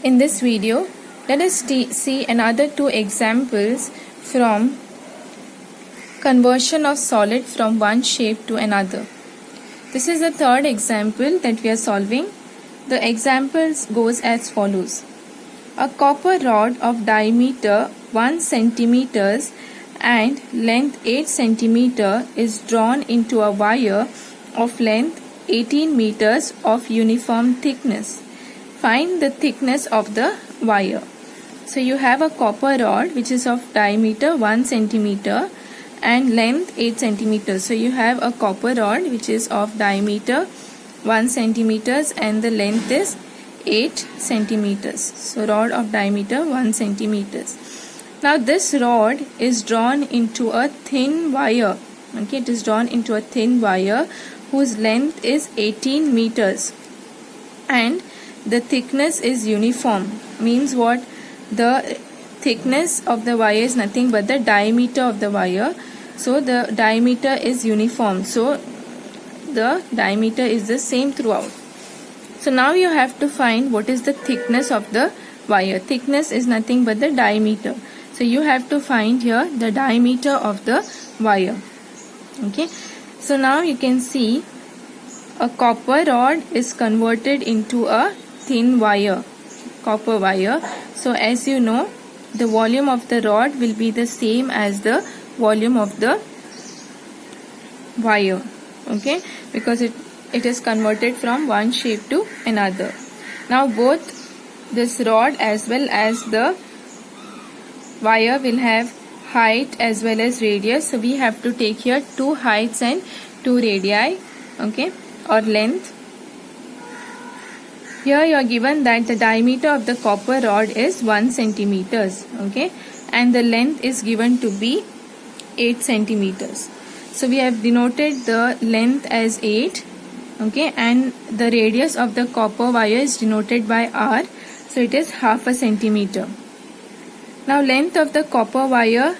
In this video, let us see another two examples from conversion of solid from one shape to another. This is the third example that we are solving. The examples goes as follows. A copper rod of diameter 1 cm and length 8 cm is drawn into a wire of length 18 meters of uniform thickness. Find the thickness of the wire. So you have a copper rod which is of diameter 1 cm and length 8 cm. So you have a copper rod which is of diameter 1 cm and the length is 8 cm. So rod of diameter 1 cm. Now this rod is drawn into a thin wire. Okay, it is drawn into a thin wire whose length is 18 meters and the thickness is uniform. Means what? The thickness of the wire is nothing but the diameter of the wire. So the diameter is uniform. So the diameter is the same throughout. So now you have to find what is the thickness of the wire. Thickness is nothing but the diameter. So you have to find here the diameter of the wire. Okay. So now you can see a copper rod is converted into a thin wire, copper wire. So as you know, the volume of the rod will be the same as the volume of the wire. Okay, because it is converted from one shape to another. Now both this rod as well as the wire will have height as well as radius. So we have to take here two heights and two radii, okay, or length. Here you are given that the diameter of the copper rod is 1 centimeters, okay, and the length is given to be 8 centimeters. So we have denoted the length as 8, okay, and the radius of the copper wire is denoted by R. So it is half a centimeter. Now length of the copper wire,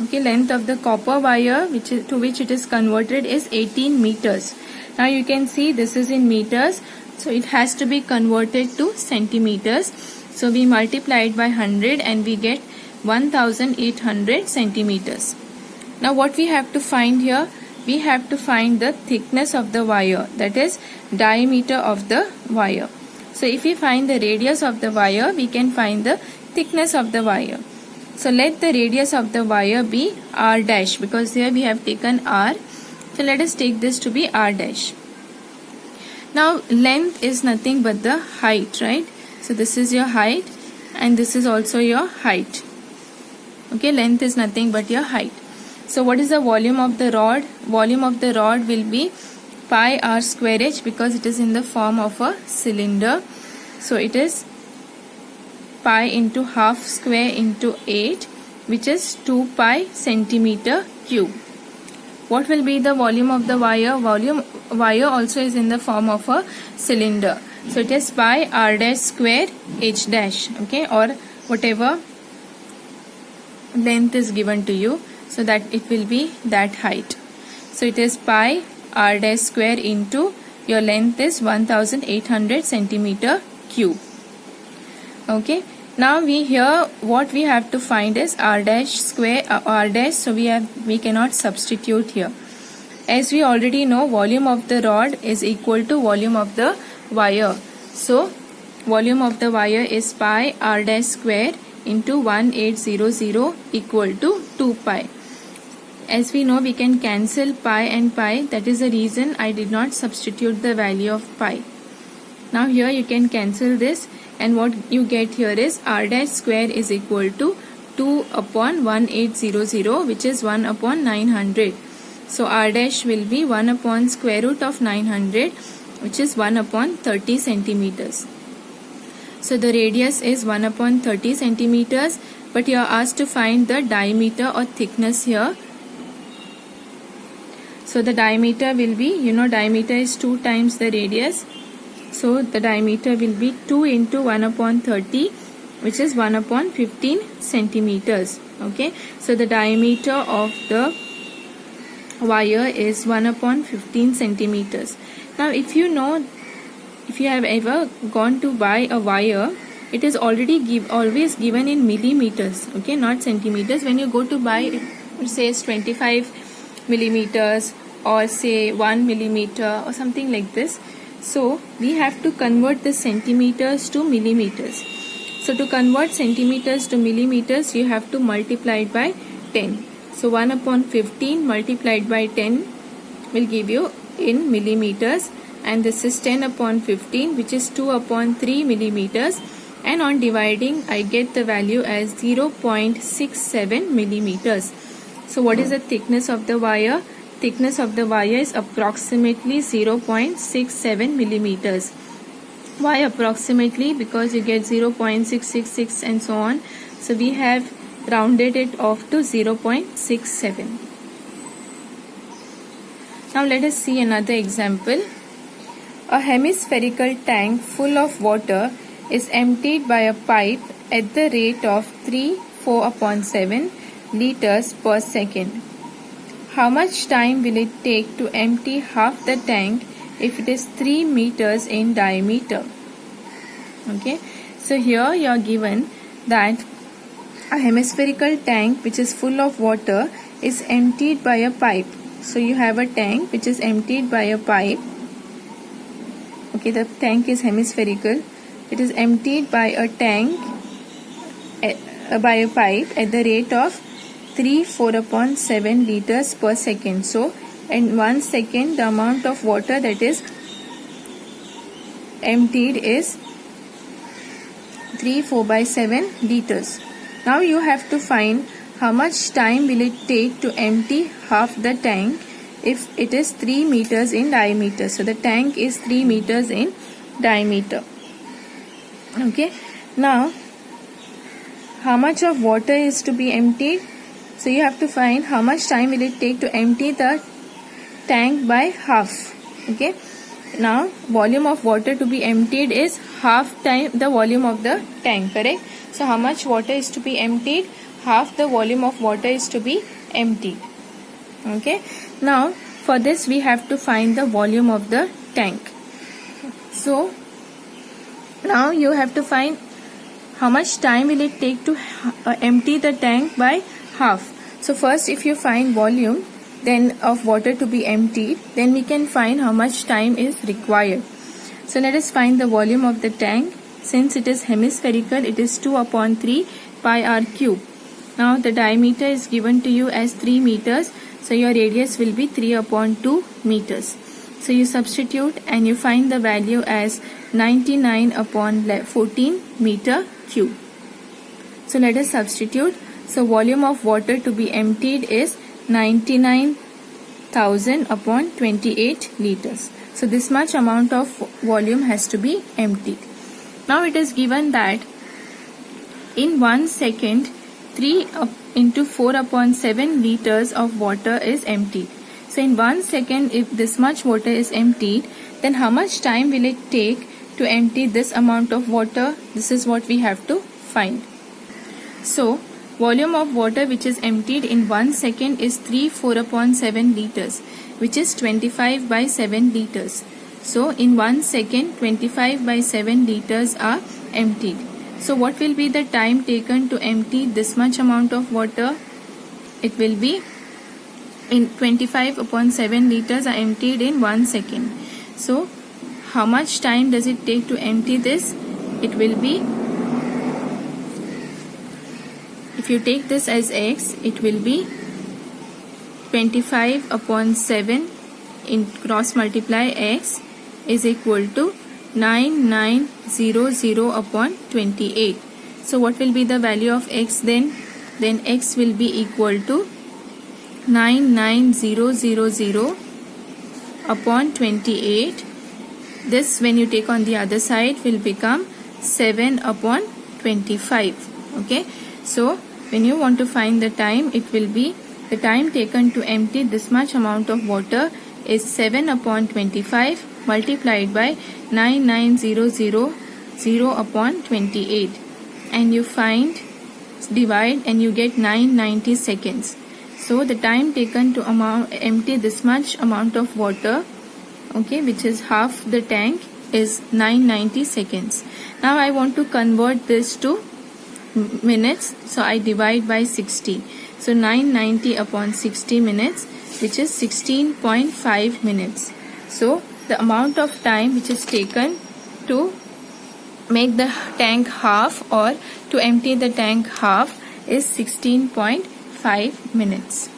okay, length of the copper wire to which it is converted is 18 meters. Now you can see this is in meters, so it has to be converted to centimeters. So we multiply it by 100 and we get 1800 centimeters. Now what we have to find here? We have to find the thickness of the wire, that is diameter of the wire. So if we find the radius of the wire, we can find the thickness of the wire. So let the radius of the wire be R dash, because here we have taken R. So let us take this to be R dash. Now length is nothing but the height, right? So this is your height and this is also your height. Okay, length is nothing but your height. So what is the volume of the rod? Volume of the rod will be pi r square h, because it is in the form of a cylinder. So it is pi into half square into 8, which is 2 pi centimeter cube. What will be the volume of the wire? Wire also is in the form of a cylinder. So it is pi r dash square h dash, okay, or whatever length is given to you, so that it will be that height. So it is pi r dash square into your length is 1800 centimeter cube. Okay. Now what we have to find is r dash square r dash. So we cannot substitute here, as we already know volume of the rod is equal to volume of the wire. So volume of the wire is pi r dash square into 1800 equal to 2 pi. As we know, we can cancel pi and pi. That is the reason I did not substitute the value of pi. Now here you can cancel this, and what you get here is r dash square is equal to 2 upon 1800, which is 1 upon 900. So r dash will be 1 upon square root of 900, which is 1 upon 30 centimeters. So the radius is 1 upon 30 centimeters, but you are asked to find the diameter or thickness here. So the diameter will be, diameter is 2 times the radius. So the diameter will be 2 into 1 upon 30, which is 1 upon 15 centimeters. Okay. So the diameter of the wire is 1 upon 15 centimeters. Now if you have ever gone to buy a wire it is already always given in millimeters, okay, not centimeters. When you go to buy, it says 25 millimeters or say 1 millimeter or something like this. So we have to convert the centimeters to millimeters. So to convert centimeters to millimeters, you have to multiply it by 10. So 1 upon 15 multiplied by 10 will give you in millimeters, and this is 10 upon 15, which is 2 upon 3 millimeters, and on dividing I get the value as 0.67 millimeters. So what is the thickness of the wire? Thickness of the wire is approximately 0.67 millimeters. Why approximately? Because you get 0.666 and so on. So we have rounded it off to 0.67. Now let us see another example. A hemispherical tank full of water is emptied by a pipe at the rate of 4/7 liters per second. How much time will it take to empty half the tank if it is 3 meters in diameter? Okay, so here you are given that a hemispherical tank which is full of water is emptied by a pipe. So you have a tank which is emptied by a pipe. Okay, the tank is hemispherical. It is emptied by a pipe at the rate of 4/7 liters per second. So in 1 second, the amount of water that is emptied is 4/7 liters. Now you have to find how much time will it take to empty half the tank if it is 3 meters in diameter. So the tank is 3 meters in diameter. Okay, now how much of water is to be emptied? So you have to find how much time will it take to empty the tank by half. Okay, now volume of water to be emptied is half time the volume of the tank, correct? So how much water is to be emptied? Half the volume of water is to be emptied. Okay, now for this we have to find the volume of the tank. So now you have to find how much time will it take to empty the tank by half. So first, if you find volume then of water to be emptied, then we can find how much time is required. So let us find the volume of the tank. Since it is hemispherical, it is 2/3 pi r cube. Now the diameter is given to you as 3 meters. So your radius will be 3/2 meters. So you substitute and you find the value as 99/14 meter cube. So let us substitute. So volume of water to be emptied is 99,000/28 liters. So this much amount of volume has to be emptied. Now it is given that in 1 second 3 into 4/7 liters of water is emptied. So in 1 second, if this much water is emptied, then how much time will it take to empty this amount of water? This is what we have to find. So volume of water which is emptied in 1 second is 4/7 liters, which is 25/7 liters. So in 1 second 25/7 liters are emptied. So what will be the time taken to empty this much amount of water? It will be in 25/7 liters are emptied in 1 second. So how much time does it take to empty this? It will be, if you take this as x, it will be 25/7 in cross multiply x is equal to 9900/28. So what will be the value of x then? Then x will be equal to 99,000/28. This, when you take on the other side, will become 7/25. Okay, so when you want to find the time, it will be the time taken to empty this much amount of water is 7/25 multiplied by 99,000/28, and you find, divide, and you get 990 seconds. So the time taken to empty this much amount of water, okay, which is half the tank, is 990 seconds. Now I want to convert this to minutes, so I divide by 60. So 990 upon 60 minutes, which is 16.5 minutes. So the amount of time which is taken to make the tank half or to empty the tank half is 16.5 minutes.